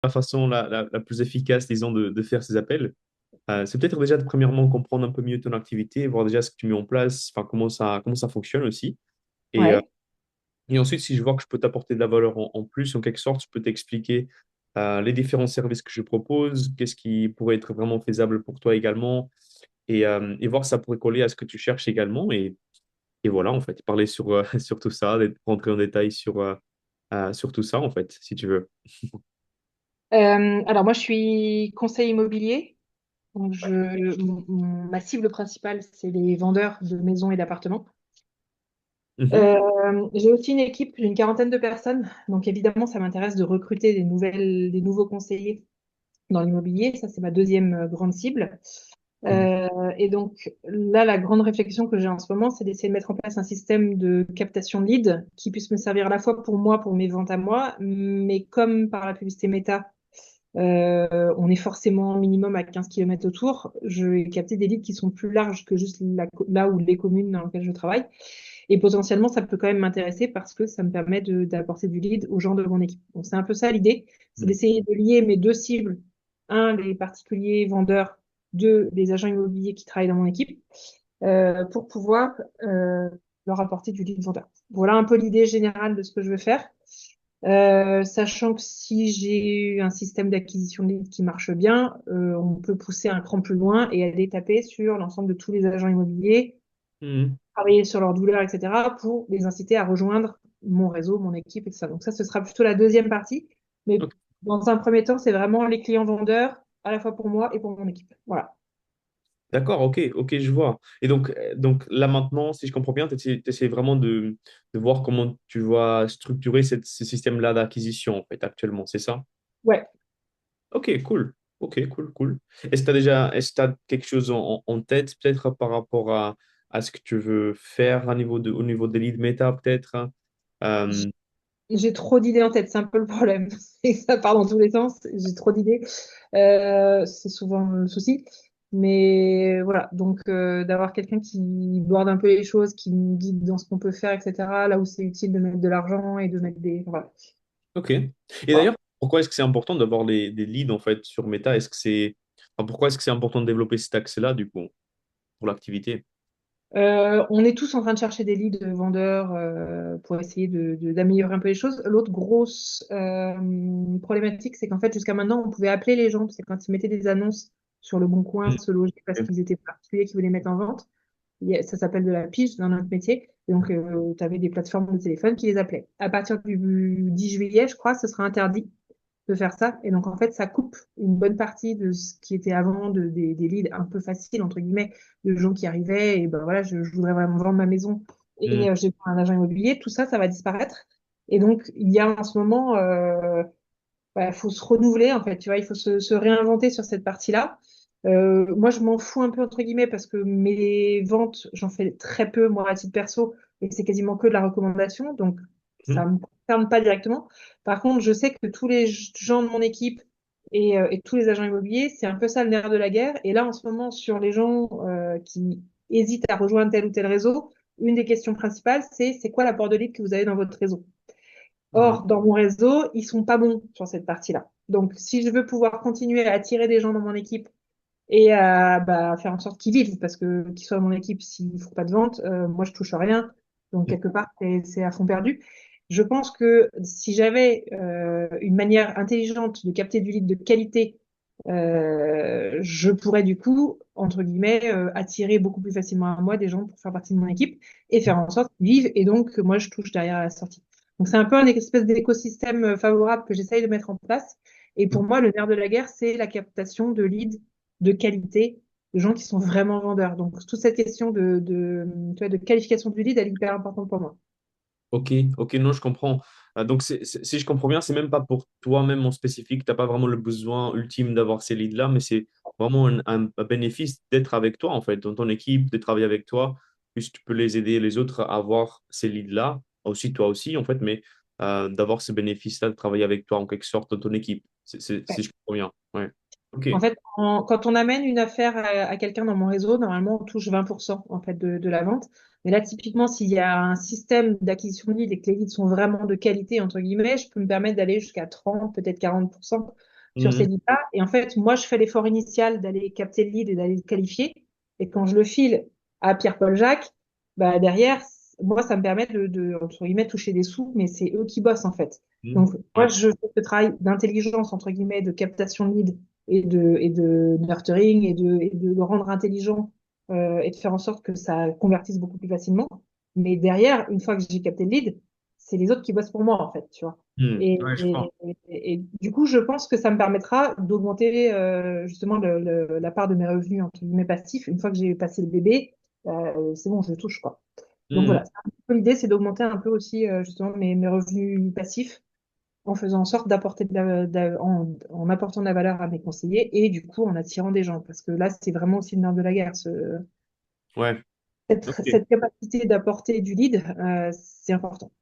la façon la plus efficace, disons, de faire ces appels. C'est peut-être déjà, premièrement, comprendre un peu mieux ton activité, voir déjà ce que tu mets en place, enfin, comment ça fonctionne aussi. Et, Ouais. et ensuite, si je vois que je peux t'apporter de la valeur en plus, en quelque sorte, je peux t'expliquer les différents services que je propose, qu'est-ce qui pourrait être vraiment faisable pour toi également, et voir si ça pourrait coller à ce que tu cherches également. Et voilà, en fait, parler sur, sur tout ça, rentrer en détail sur tout ça, en fait, si tu veux. Alors moi, je suis conseiller immobilier. Donc ma cible principale, c'est les vendeurs de maisons et d'appartements. Mhm. J'ai aussi une équipe d'une quarantaine de personnes. Donc évidemment, ça m'intéresse de recruter des nouveaux conseillers dans l'immobilier. Ça, c'est ma deuxième grande cible. Mhm. Et donc là, la grande réflexion que j'ai en ce moment, c'est d'essayer de mettre en place un système de captation de leads qui puisse me servir à la fois pour moi, pour mes ventes à moi, mais comme par la publicité Meta, on est forcément minimum à 15 km autour. Je vais capter des leads qui sont plus larges que juste là où les communes dans lesquelles je travaille. Et potentiellement, ça peut quand même m'intéresser parce que ça me permet d'apporter du lead aux gens de mon équipe. Donc, c'est un peu ça l'idée, c'est Mhm. d'essayer de lier mes deux cibles. Un, les particuliers vendeurs. Deux, les agents immobiliers qui travaillent dans mon équipe pour pouvoir leur apporter du lead vendeur. Voilà un peu l'idée générale de ce que je veux faire. Sachant que si j'ai un système d'acquisition de leads qui marche bien, on peut pousser un cran plus loin et aller taper sur l'ensemble de tous les agents immobiliers, Mhm. travailler sur leurs douleurs, etc., pour les inciter à rejoindre mon réseau, mon équipe, et tout ça. Donc ça, ce sera plutôt la deuxième partie. Mais Ok. dans un premier temps, c'est vraiment les clients vendeurs, à la fois pour moi et pour mon équipe. Voilà. D'accord, ok, ok, je vois. Et donc là maintenant, si je comprends bien, tu essaies vraiment de voir comment tu vas structurer ce système-là d'acquisition, en fait, actuellement, c'est ça? Ouais. Ok, cool. Ok, cool, cool. Est-ce que tu as quelque chose en tête, peut-être par rapport à ce que tu veux faire au niveau des lead méta, peut-être, hein? Euh, J'ai trop d'idées en tête, c'est un peu le problème. Et ça part dans tous les sens. J'ai trop d'idées. C'est souvent le souci. Mais voilà, donc d'avoir quelqu'un qui borde un peu les choses, qui me guide dans ce qu'on peut faire, etc. Là où c'est utile de mettre de l'argent et de mettre des... Voilà. ok. Et Voilà. d'ailleurs, pourquoi est-ce que c'est important d'avoir des leads, en fait, sur méta? Pourquoi est-ce que c'est important de développer cet accès-là, du coup, pour l'activité? On est tous en train de chercher des leads de vendeurs pour essayer d'améliorer un peu les choses. L'autre grosse problématique, c'est qu'en fait, jusqu'à maintenant, on pouvait appeler les gens, c'est quand ils mettaient des annonces sur le Bon Coin, Mhm. se loger parce qu'ils étaient particuliers, qu'ils voulaient mettre en vente. Ça s'appelle de la pige dans notre métier. Et donc, tu avais des plateformes de téléphone qui les appelaient. À partir du 10 juillet, je crois, ce sera interdit de faire ça. Et donc, en fait, ça coupe une bonne partie de ce qui était avant des leads un peu faciles, entre guillemets, de gens qui arrivaient et ben voilà, je voudrais vraiment vendre ma maison Mhm. et j'ai pris un agent immobilier. Tout ça, ça va disparaître. Et donc, il y a en ce moment, faut se renouveler, en fait, tu vois, il faut se réinventer sur cette partie-là. Moi, je m'en fous un peu, entre guillemets, parce que mes ventes, j'en fais très peu, moi, à titre perso, et c'est quasiment que de la recommandation, donc ça Mhm. me concerne pas directement. Par contre, je sais que tous les gens de mon équipe et tous les agents immobiliers, c'est un peu ça le nerf de la guerre. Et là, en ce moment, sur les gens qui hésitent à rejoindre tel ou tel réseau, une des questions principales, c'est quoi l'apport de lead que vous avez dans votre réseau? Mhm. Or, dans mon réseau, ils sont pas bons sur cette partie-là. Donc, si je veux pouvoir continuer à attirer des gens dans mon équipe et à faire en sorte qu'ils vivent, parce que qu'ils soient dans mon équipe, s'ils ne font pas de vente, moi je touche à rien. Donc quelque part, c'est à fond perdu. Je pense que si j'avais une manière intelligente de capter du lead de qualité, je pourrais du coup, entre guillemets, attirer beaucoup plus facilement à moi des gens pour faire partie de mon équipe et faire en sorte qu'ils vivent et donc que moi je touche derrière à la sortie. Donc c'est un peu un espèce d'écosystème favorable que j'essaye de mettre en place. Et pour moi, le nerf de la guerre, c'est la captation de leads de qualité, de gens qui sont vraiment vendeurs. Donc, toute cette question tu vois, de qualification du lead, elle est hyper importante pour moi. Ok, ok, non, je comprends. Donc, si je comprends bien, c'est même pas pour toi-même en spécifique, tu n'as pas vraiment le besoin ultime d'avoir ces leads-là, mais c'est vraiment un bénéfice d'être avec toi, en fait, dans ton équipe, de travailler avec toi, puisque tu peux les aider les autres à avoir ces leads-là, aussi toi aussi, en fait, mais d'avoir ce bénéfice-là de travailler avec toi en quelque sorte dans ton équipe, si je comprends bien. Ouais. Ok. En fait, quand on amène une affaire à quelqu'un dans mon réseau, normalement, on touche 20% en fait de la vente. Mais là, typiquement, s'il y a un système d'acquisition de leads et que les leads sont vraiment de qualité, entre guillemets, je peux me permettre d'aller jusqu'à 30, peut-être 40%. sur ces Mhm. leads-là. Et en fait, moi, je fais l'effort initial d'aller capter le lead et d'aller le qualifier. Et quand je le file à Pierre-Paul Jacques, bah, derrière, moi, ça me permet entre guillemets, toucher des sous, mais c'est eux qui bossent, en fait. Mhm. Donc, moi, Ouais. je fais ce travail d'intelligence, entre guillemets, de captation de lead et de nurturing et de le rendre intelligent et de faire en sorte que ça convertisse beaucoup plus facilement. Mais derrière, une fois que j'ai capté le lead, c'est les autres qui bossent pour moi, en fait, tu vois. Mhm. Et, Ouais, je et, crois. et du coup, je pense que ça me permettra d'augmenter justement la part de mes revenus entre guillemets passifs. Une fois que j'ai passé le bébé, c'est bon, je le touche, quoi. Donc Mhm. voilà, c'est un peu l'idée, c'est d'augmenter un peu aussi justement mes revenus passifs en faisant en sorte d'apporter en apportant de la valeur à mes conseillers et du coup en attirant des gens. Parce que là, c'est vraiment aussi le nerf de la guerre. Ouais. Cette, Ok. cette capacité d'apporter du lead, c'est important.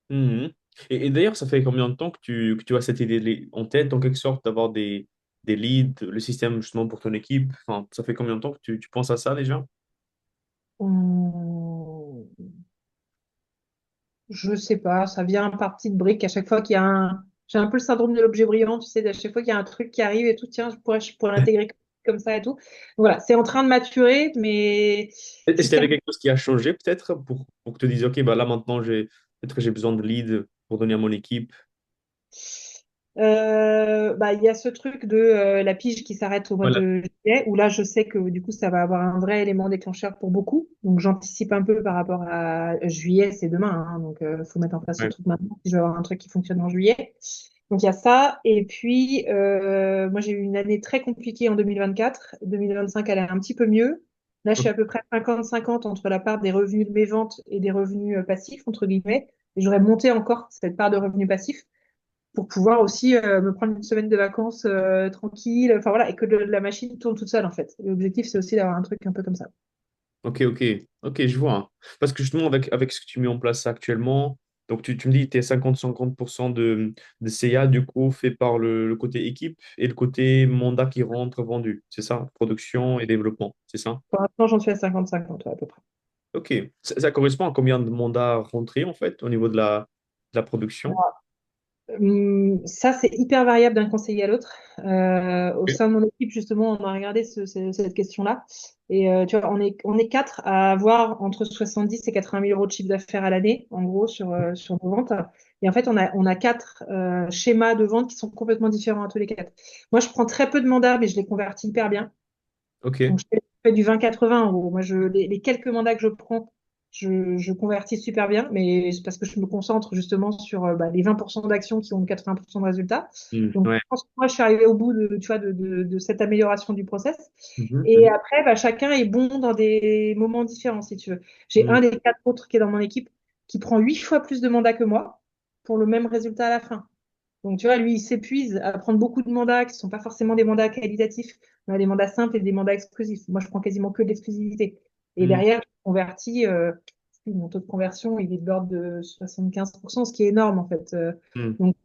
Mhm. Et d'ailleurs, ça fait combien de temps que tu as cette idée en tête, en quelque sorte, d'avoir des leads, le système justement pour ton équipe? Enfin, ça fait combien de temps que tu penses à ça déjà? Hum, Je sais pas, ça vient par petites briques. À chaque fois qu'il y a un, j'ai un peu le syndrome de l'objet brillant, tu sais, à chaque fois qu'il y a un truc qui arrive et tout, tiens, je pourrais l'intégrer comme ça et tout. Voilà, c'est en train de maturer, mais Est-ce qu'il y système. avait quelque chose qui a changé peut-être pour que tu te dises, OK, bah là maintenant, peut-être que j'ai besoin de leads pour donner à mon équipe. Bah, il y a ce truc de la pige qui s'arrête au mois Voilà. de juillet, où là, je sais que du coup, ça va avoir un vrai élément déclencheur pour beaucoup. Donc, j'anticipe un peu par rapport à juillet, c'est demain, hein, donc faut mettre en place le Ouais. truc maintenant si je veux avoir un truc qui fonctionne en juillet. Donc, il y a ça. Et puis, moi, j'ai eu une année très compliquée en 2024. 2025, elle est un petit peu mieux. Là, je suis Ok. à peu près 50-50 entre la part des revenus de mes ventes et des revenus passifs, entre guillemets. Et j'aurais monté encore cette part de revenus passifs pour pouvoir aussi me prendre une semaine de vacances tranquille, enfin voilà, et que la machine tourne toute seule en fait. L'objectif, c'est aussi d'avoir un truc un peu comme ça. Ok, ok, ok, je vois. Parce que justement, avec ce que tu mets en place actuellement, donc tu me dis que tu es 50-50% de CA, du coup, fait par le côté équipe et le côté mandat qui rentre vendu. C'est ça? Production et développement, c'est ça? Pour l'instant, j'en suis à 50-50, ouais, à peu près. Ok. Ça correspond à combien de mandats rentrés, en fait, au niveau de la production? Ça, c'est hyper variable d'un conseiller à l'autre. Au Ok. sein de mon équipe, justement, on a regardé cette question-là. Et tu vois, on est quatre à avoir entre 70 et 80 000 euros de chiffre d'affaires à l'année, en gros, sur nos ventes. Et en fait, on a quatre schémas de vente qui sont complètement différents à tous les quatre. Moi, je prends très peu de mandats, mais je les convertis hyper bien. Ok. Donc, je fais du 20-80 en gros. Moi, les quelques mandats que je prends, je convertis super bien, mais c'est parce que je me concentre justement sur les 20% d'actions qui ont 80% de résultats. Hmm, Donc, ouais. je pense que moi, je suis arrivée au bout tu vois, de cette amélioration du process. Mhm, Et mhm, après, chacun est bon dans des moments différents, si tu veux. J'ai hmm, un des quatre autres qui est dans mon équipe qui prend 8 fois plus de mandats que moi pour le même résultat à la fin. Donc, tu vois, lui, il s'épuise à prendre beaucoup de mandats qui ne sont pas forcément des mandats qualitatifs. On a des mandats simples et des mandats exclusifs. Moi, je prends quasiment que de l'exclusivité. Et hmm, derrière, je convertis, mon taux de conversion, il est de l'ordre de 75%, ce qui est énorme, en fait. hmm, Donc,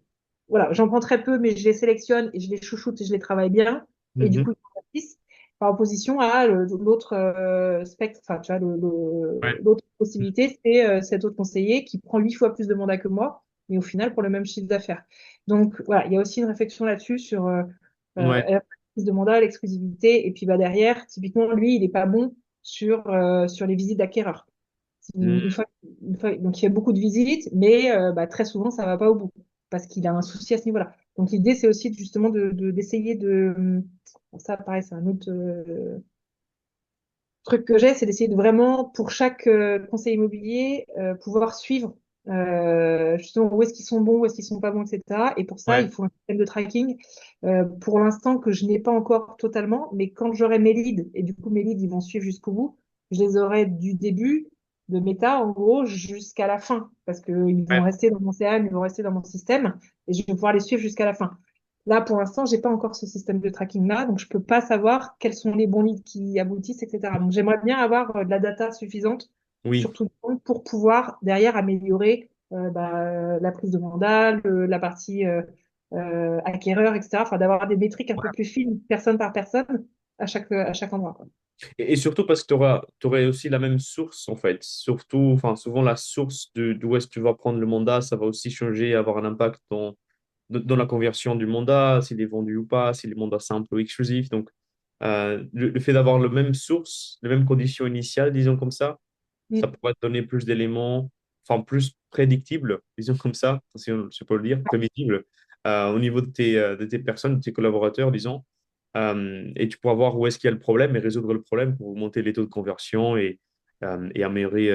voilà, j'en prends très peu, mais je les sélectionne et je les chouchoute et je les travaille bien. Et du mhm. coup, ils convertissent par opposition à l'autre spectre, enfin, tu vois, Ouais. l'autre possibilité, c'est cet autre conseiller qui prend 8 fois plus de mandats que moi, mais au final, pour le même chiffre d'affaires. Donc, voilà, il y a aussi une réflexion là-dessus sur Ouais. la prise de mandat, l'exclusivité. Et puis, derrière, typiquement, lui, il n'est pas bon sur les visites d'acquéreurs. Hmm, Donc, il fait beaucoup de visites, mais très souvent, ça va pas au bout parce qu'il a un souci à ce niveau-là. Donc, l'idée, c'est aussi justement d'essayer bon, ça, pareil, c'est un autre truc que j'ai, c'est d'essayer de vraiment, pour chaque conseil immobilier, pouvoir suivre justement où est-ce qu'ils sont bons, où est-ce qu'ils sont pas bons, etc. Et pour ça, il ouais. faut un système de tracking. Pour l'instant, que je n'ai pas encore totalement, mais quand j'aurai mes leads, et du coup, mes leads, ils vont suivre jusqu'au bout, je les aurai du début de méta, en gros, jusqu'à la fin. Parce qu'ils vont Ouais. rester dans mon CRM, ils vont rester dans mon système, et je vais pouvoir les suivre jusqu'à la fin. Là, pour l'instant, j'ai pas encore ce système de tracking-là, donc je peux pas savoir quels sont les bons leads qui aboutissent, etc. Donc, j'aimerais bien avoir de la data suffisante Oui. sur tout le monde pour pouvoir derrière améliorer la prise de mandat, la partie acquéreur, etc. Enfin, d'avoir des métriques un peu plus fines, personne par personne, à chaque endroit, quoi. Et surtout parce que tu aurais aussi la même source, en fait. Surtout, enfin, souvent, la source d'où est-ce que tu vas prendre le mandat, ça va aussi changer, avoir un impact dans la conversion du mandat, s'il est vendu ou pas, s'il est mandat simple ou exclusif. Donc, le fait d'avoir le même source, les mêmes conditions initiales, disons comme ça Mm. pourrait te donner plus d'éléments, enfin plus prédictibles, disons comme ça, si on je peux le dire, prévisibles, au niveau de tes personnes, de tes collaborateurs, disons. Et tu pourras voir où est-ce qu'il y a le problème et résoudre le problème pour augmenter les taux de conversion et améliorer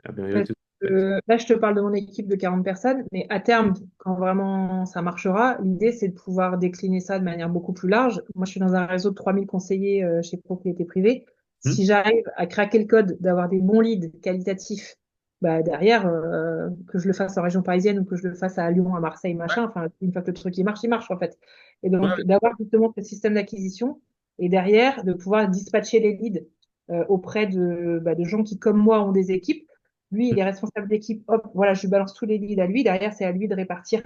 Parce tout. En fait. que là, je te parle de mon équipe de 40 personnes, mais à terme, quand vraiment ça marchera, l'idée, c'est de pouvoir décliner ça de manière beaucoup plus large. Moi, je suis dans un réseau de 3000 conseillers chez Propriété Privée. Hmm. Si j'arrive à craquer le code, d'avoir des bons leads qualitatifs, bah, derrière, que je le fasse en région parisienne ou que je le fasse à Lyon, à Marseille, machin, enfin, une fois que le truc il marche en fait. Et donc, Ouais. d'avoir justement ce système d'acquisition et derrière, de pouvoir dispatcher les leads auprès de gens qui, comme moi, ont des équipes. Lui, il est responsable d'équipe. Hop, voilà, je lui balance tous les leads à lui. Derrière, c'est à lui de répartir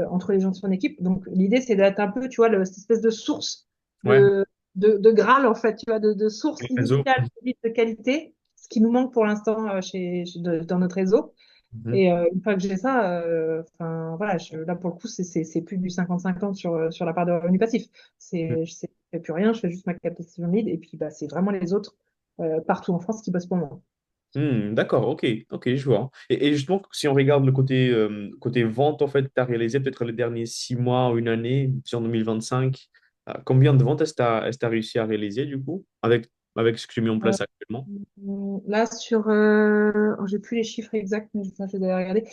entre les gens de son équipe. Donc, l'idée, c'est d'être un peu, tu vois, cette espèce de source Ouais. de Graal, en fait, tu vois, de source Le réseau. initiale de leads de qualité, ce qui nous manque pour l'instant dans notre réseau. Mhm. Et une fois que j'ai ça, enfin, voilà, là, pour le coup, c'est plus du 50-50 sur la part de revenu passif. Je fais plus rien, je fais juste ma captation lead. Et puis, bah, c'est vraiment les autres partout en France qui bossent pour moi. D'accord, ok, je vois. Et justement, si on regarde le côté vente, en fait, tu as réalisé peut-être les derniers 6 mois ou une année, en 2025, combien de ventes est-ce que tu as réussi à réaliser du coup, avec ce que tu as mis en Euh, place actuellement? Là, j'ai plus les chiffres exacts, mais je vais regarder.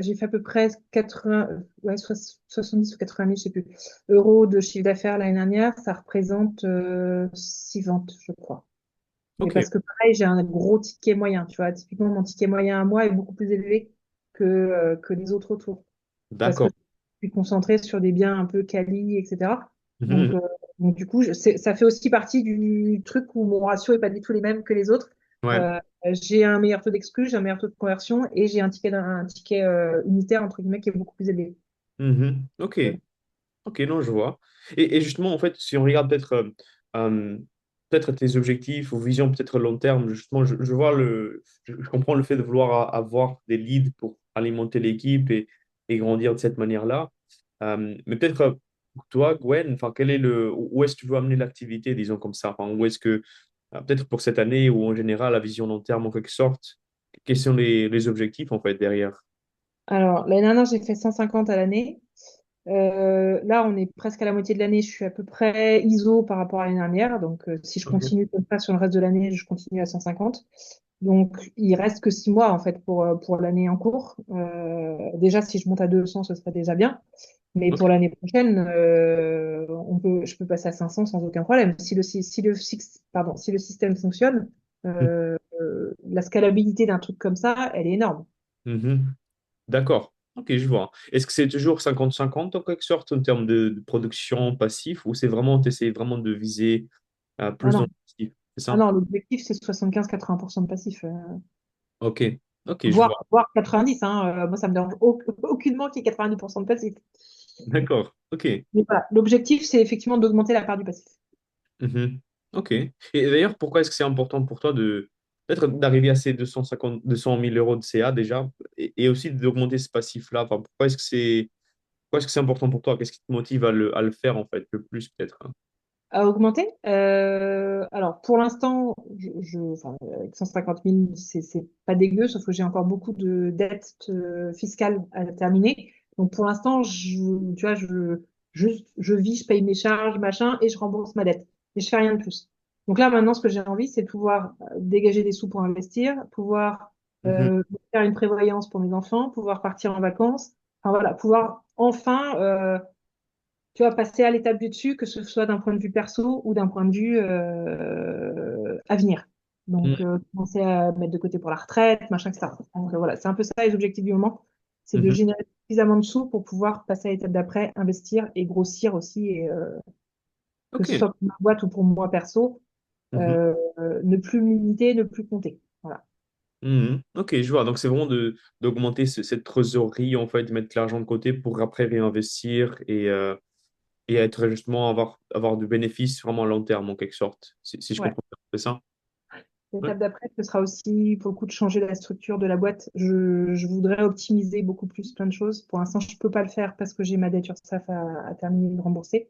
J'ai fait à peu près 80, ouais, 70 ou 80 000, je sais plus, euros de chiffre d'affaires l'année dernière. Ça représente 6 ventes, je crois. Mais Ok, parce que pareil, j'ai un gros ticket moyen, tu vois. Typiquement, mon ticket moyen à moi est beaucoup plus élevé que les autres autour. Parce que d'accord. je suis concentrée sur des biens un peu quali, etc. Donc, Mhm. euh, donc du coup, ça fait aussi partie du truc où mon ratio est pas du tout les mêmes que les autres. Ouais. Euh, j'ai un meilleur taux d'exclus, j'ai un meilleur taux de conversion et j'ai un ticket unitaire, entre guillemets, qui est beaucoup plus élevé. Mhm. Ok, non, je vois. Et justement, en fait, si on regarde euh, peut-être tes objectifs ou vision peut-être long terme, justement, je comprends le fait de vouloir avoir des leads pour alimenter l'équipe et grandir de cette manière-là. Mais peut-être pour toi, Gwen, enfin, où est-ce que tu veux amener l'activité, disons comme ça? Enfin, où est-ce que, peut-être pour cette année ou en général, la vision long terme en quelque sorte, quels sont les objectifs en fait derrière? Alors, l'année dernière, j'ai fait 150 à l'année. Là, on est presque à la moitié de l'année. Je suis à peu près ISO par rapport à l'année dernière. Donc, si je Ok. continue comme ça sur le reste de l'année, je continue à 150. Donc, il reste que 6 mois en fait pour l'année en cours. Déjà, si je monte à 200, ce serait déjà bien. Mais Ok. pour l'année prochaine, je peux passer à 500 sans aucun problème. Si le système fonctionne, la scalabilité d'un truc comme ça, elle est énorme. Mhm. D'accord. Ok, je vois. Est-ce que c'est toujours 50-50 en quelque sorte en termes de production passif ou c'est vraiment, tu essaies vraiment de viser Ah plus dans non, le passif, c'est ah ça? non, l'objectif, c'est 75-80% de passif. Ok, ok, je vois. Voire 90, hein. Moi, ça me dérange aucunement qu'il y ait 90% de passif. D'accord, ok. Mais voilà, l'objectif, c'est effectivement d'augmenter la part du passif. Mhm. Ok. Et d'ailleurs, pourquoi est-ce que c'est important pour toi de peut-être d'arriver à ces 200 000 euros de CA déjà et aussi d'augmenter ce passif-là? Enfin, pourquoi est-ce que c'est important pour toi? Qu'est-ce qui te motive à le faire en fait le plus peut-être, hein? À augmenter. Alors, pour l'instant, enfin, avec 150 000, c'est pas dégueu, sauf que j'ai encore beaucoup de dettes fiscales à terminer. Donc, pour l'instant, tu vois, je vis, je paye mes charges, machin, et je rembourse ma dette. Et je fais rien de plus. Donc là, maintenant, ce que j'ai envie, c'est de pouvoir dégager des sous pour investir, pouvoir Mhm. faire une prévoyance pour mes enfants, pouvoir partir en vacances. Enfin, voilà, pouvoir enfin tu vas passer à l'étape du dessus, que ce soit d'un point de vue perso ou d'un point de vue avenir. Donc, commencer à mettre de côté pour la retraite, machin, etc. Donc, voilà, c'est un peu ça les objectifs du moment. C'est de Mhm. générer suffisamment de sous pour pouvoir passer à l'étape d'après, investir et grossir aussi, et, que ce Ok. soit pour ma boîte ou pour moi perso, Mhm. ne plus me limiter, ne plus compter. Voilà. Mhm. Ok, je vois. Donc, c'est vraiment d'augmenter cette trésorerie, en fait, de mettre l'argent de côté pour après réinvestir et être justement avoir du bénéfice vraiment à long terme, en quelque sorte, si je Ouais. comprends bien. C'est ça? Ouais. L'étape d'après, ce sera aussi pour le coup de changer la structure de la boîte. Je voudrais optimiser beaucoup plus plein de choses. Pour l'instant, je peux pas le faire parce que j'ai ma dette URSSAF à terminer de rembourser.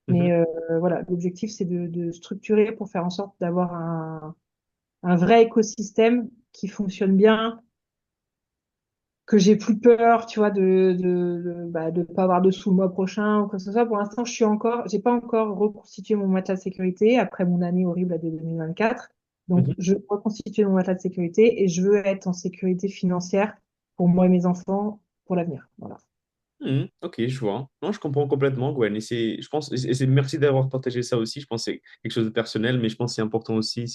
Mais Mhm. voilà, l'objectif, c'est de structurer pour faire en sorte d'avoir un vrai écosystème qui fonctionne bien, que j'ai plus peur, tu vois, de pas avoir de sous le mois prochain ou quoi que ce soit. Pour l'instant, j'ai pas encore reconstitué mon matelas de sécurité après mon année horrible de 2024. Donc, Mhm. je veux reconstituer mon matelas de sécurité et je veux être en sécurité financière pour moi et mes enfants pour l'avenir. Voilà. Mhm. Ok, je vois. Non, je comprends complètement, Gwen. Et je pense, merci d'avoir partagé ça aussi. Je pense que c'est quelque chose de personnel, mais je pense que c'est important aussi.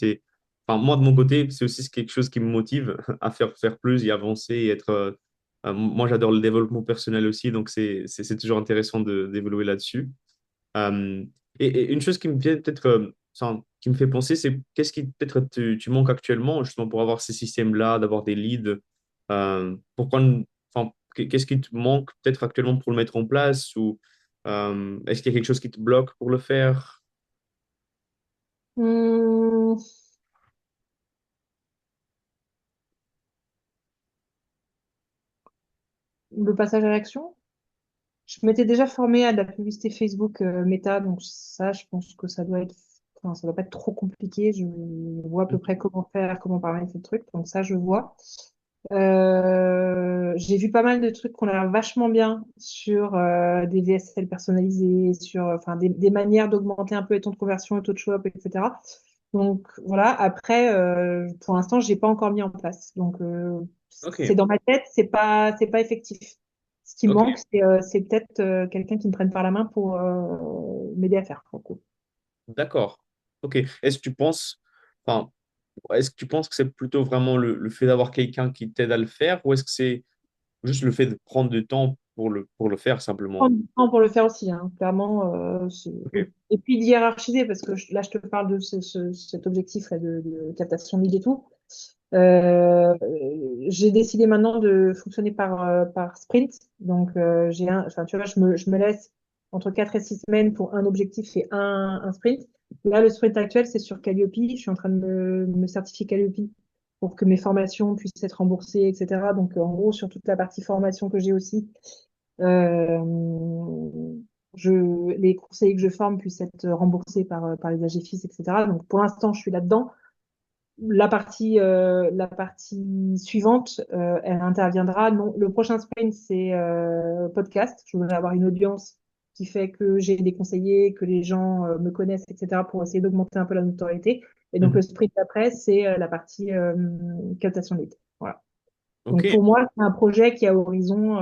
Enfin, moi, de mon côté, c'est aussi quelque chose qui me motive à faire plus et avancer et être. Moi, j'adore le développement personnel aussi, donc c'est toujours intéressant d'évoluer là-dessus. Euh, et une chose qui me vient peut-être, enfin, qui me fait penser, c'est qu'est-ce qui peut-être tu manques actuellement justement pour avoir ces systèmes-là, d'avoir des leads. Pourquoi, enfin, qu'est-ce qui te manque peut-être actuellement pour le mettre en place ou est-ce qu'il y a quelque chose qui te bloque pour le faire? Hum, le passage à l'action. Je m'étais déjà formée à de la publicité Facebook Meta, donc ça, je pense que enfin, ça doit pas être trop compliqué. Je vois à peu près comment faire, comment paramétrer le truc, donc ça, je vois. J'ai vu pas mal de trucs qu'on a l'air vachement bien sur des VSL personnalisés, sur enfin des manières d'augmenter un peu les taux de conversion, les taux de show-up, etc. Donc voilà. Après, pour l'instant, j'ai pas encore mis en place. Donc Ok, c'est dans ma tête, c'est pas effectif. Ce qui me ok, manque, c'est peut-être quelqu'un qui me prenne par la main pour m'aider à faire. Pour le coup. d'accord. Ok. Enfin, est-ce que tu penses que c'est plutôt vraiment le fait d'avoir quelqu'un qui t'aide à le faire ou est-ce que c'est juste le fait de prendre du temps pour le faire simplement? Prendre du temps pour le faire aussi, hein, clairement. Ok. Et puis de hiérarchiser, parce que là, je te parle de cet objectif là, de captation de lead et tout. Euh, j'ai décidé maintenant de fonctionner par sprint. Donc, enfin, tu vois, je me laisse entre 4 et 6 semaines pour un objectif et un sprint. Là, le sprint actuel, c'est sur Calliope. Je suis en train de me certifier Calliope pour que mes formations puissent être remboursées, etc. Donc, en gros, sur toute la partie formation que j'ai aussi, euh, les conseillers que je forme puissent être remboursés par les AGFIS, etc. Donc, pour l'instant, je suis là-dedans. La partie suivante, elle interviendra. Non, le prochain sprint, c'est podcast. Je voudrais avoir une audience qui fait que j'ai des conseillers, que les gens me connaissent, etc., pour essayer d'augmenter un peu la notoriété. Et donc, le Mhm. sprint d'après, c'est la partie captation de lead. Voilà. Ok, Donc, pour moi, c'est un projet qui a horizon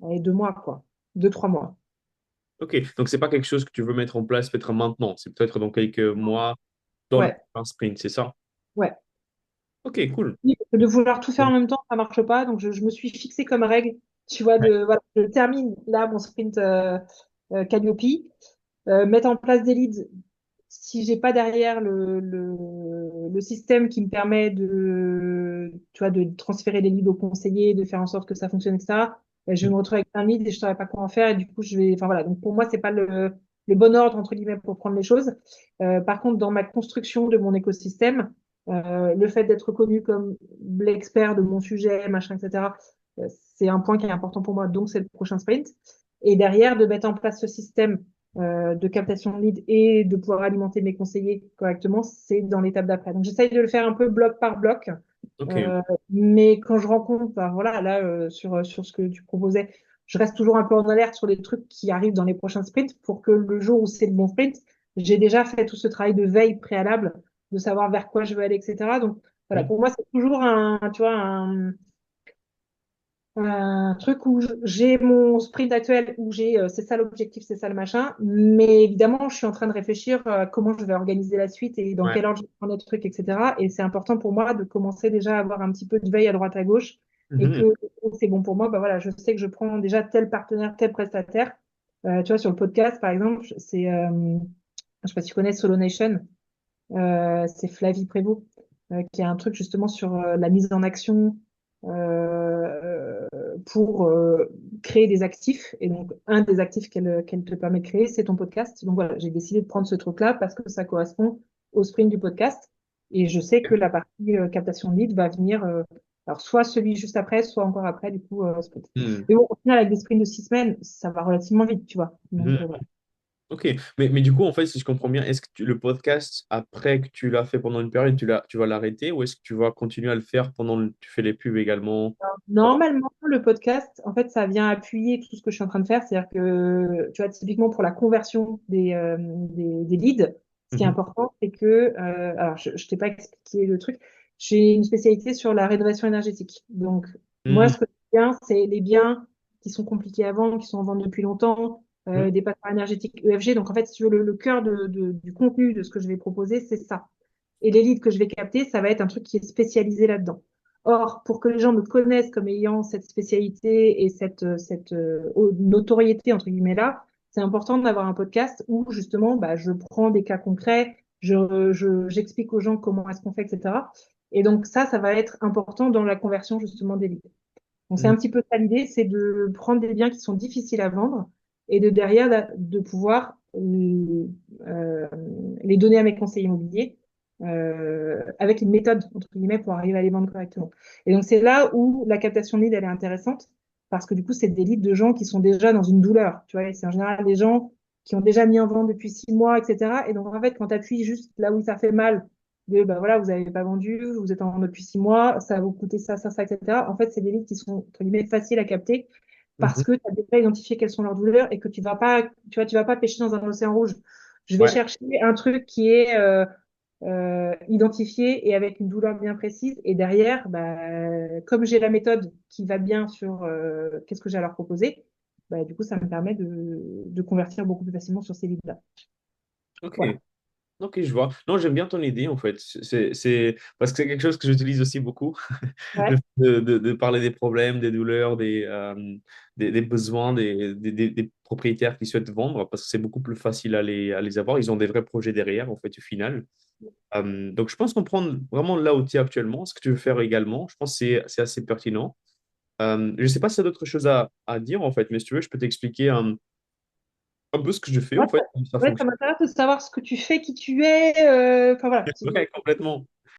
allez, 2 mois, quoi. 2, 3 mois. ok. Donc, c'est pas quelque chose que tu veux mettre en place peut-être maintenant. C'est peut-être dans quelques mois, dans le Ouais, prochain sprint, c'est ça? ouais. Ok, cool. Oui, parce que de vouloir tout faire en Ouais. même temps, ça marche pas. Donc, je me suis fixé comme règle, tu vois, voilà, je termine là mon sprint Calliope, mettre en place des leads. Si j'ai pas derrière le système qui me permet tu vois, de transférer les leads aux conseillers, de faire en sorte que ça fonctionne, etc., je vais me retrouver avec un lead et je saurais pas quoi en faire. Et du coup, enfin voilà. Donc, pour moi, c'est pas le bon ordre, entre guillemets, pour prendre les choses. Par contre, dans ma construction de mon écosystème, le fait d'être reconnu comme l'expert de mon sujet, machin, etc., c'est un point qui est important pour moi. Donc, c'est le prochain sprint. Et derrière, de mettre en place ce système de captation de lead et de pouvoir alimenter mes conseillers correctement, c'est dans l'étape d'après. Donc, j'essaye de le faire un peu bloc par bloc. Ok. Euh, mais quand je rencontre, bah, voilà, là, sur ce que tu proposais, je reste toujours un peu en alerte sur les trucs qui arrivent dans les prochains sprints pour que le jour où c'est le bon sprint, j'ai déjà fait tout ce travail de veille préalable, de savoir vers quoi je veux aller, etc. Donc, voilà, Mhm. pour moi, c'est toujours tu vois, un truc où j'ai mon sprint actuel où c'est ça l'objectif, c'est ça le machin. Mais évidemment, je suis en train de réfléchir à comment je vais organiser la suite et dans Ouais. quel ordre je vais prendre les trucs, etc. Et c'est important pour moi de commencer déjà à avoir un petit peu de veille à droite à gauche et Mhm. que c'est bon pour moi. Bah voilà, je sais que je prends déjà tel partenaire, tel prestataire. Tu vois, sur le podcast, par exemple, je sais pas si tu connais Solo Nation. C'est Flavie Prévost, qui a un truc justement sur la mise en action pour créer des actifs. Et donc, un des actifs qu'elle te permet de créer, c'est ton podcast. Donc voilà, j'ai décidé de prendre ce truc-là parce que ça correspond au sprint du podcast. Et je sais que la partie captation de lead va venir, alors soit celui juste après, soit encore après, du coup, sprint. Hmm. Mais bon, au final, avec des sprints de 6 semaines, ça va relativement vite, tu vois. Donc, Mhm. voilà. Ok, mais du coup, en fait, si je comprends bien, est-ce que le podcast, après que tu l'as fait pendant une période, tu vas l'arrêter ou est-ce que tu vas continuer à le faire pendant que tu fais les pubs également? Normalement, le podcast, en fait, ça vient appuyer tout ce que je suis en train de faire. C'est-à-dire que, tu vois, typiquement pour la conversion des leads, ce qui est Mhm. important, c'est que, alors, je ne t'ai pas expliqué le truc, j'ai une spécialité sur la rénovation énergétique. Donc, moi, Hmm. ce que je bien, c'est les biens qui sont compliqués à vendre, qui sont en vente depuis longtemps, Hmm. des passoires énergétiques EFG. Donc, en fait, si tu veux, le cœur du contenu de ce que je vais proposer, c'est ça. Et les leads que je vais capter, ça va être un truc qui est spécialisé là-dedans. Or, pour que les gens me connaissent comme ayant cette spécialité et cette notoriété, entre guillemets, là, c'est important d'avoir un podcast où, justement, bah, je prends des cas concrets, j'explique aux gens comment est-ce qu'on fait, etc. Et donc, ça va être important dans la conversion, justement, des leads. Donc, c'est Hmm. un petit peu ça l'idée, c'est de prendre des biens qui sont difficiles à vendre et de derrière, de pouvoir euh, les donner à mes conseillers immobiliers avec une méthode, entre guillemets, pour arriver à les vendre correctement. Et donc, c'est là où la captation de lead, elle est intéressante parce que du coup, c'est des leads de gens qui sont déjà dans une douleur. Tu vois, et c'est en général des gens qui ont déjà mis en vente depuis 6 mois, etc. Et donc, en fait, quand tu appuies juste là où ça fait mal, de bah voilà, vous n'avez pas vendu, vous êtes en vente depuis 6 mois, ça va vous coûter ça, etc. En fait, c'est des leads qui sont, entre guillemets, faciles à capter Mhm. parce que tu as déjà identifié quelles sont leurs douleurs et que tu vas pas pêcher dans un océan rouge. Je vais Ouais. chercher un truc qui est identifié et avec une douleur bien précise. Et derrière, bah, comme j'ai la méthode qui va bien sur qu'est-ce que j'ai à leur proposer, bah, du coup, ça me permet de convertir beaucoup plus facilement sur ces leads-là. Ok. Voilà. Ok, je vois. Non, j'aime bien ton idée, en fait. Parce que c'est quelque chose que j'utilise aussi beaucoup. Le Ouais. fait de parler des problèmes, des douleurs, des besoins des propriétaires qui souhaitent vendre, parce que c'est beaucoup plus facile à les avoir. Ils ont des vrais projets derrière, en fait, au final. Donc, je pense qu'on prend vraiment là où tu es actuellement, ce que tu veux faire également. Je pense que c'est assez pertinent. Je ne sais pas si tu as d'autres choses à dire, en fait, mais si tu veux, je peux t'expliquer un peu ce que je fais, Ouais, en fait, comment ça ouais, ça fonctionne. m'intéresse de savoir ce que tu fais, qui tu es. Enfin voilà. Ouais, complètement.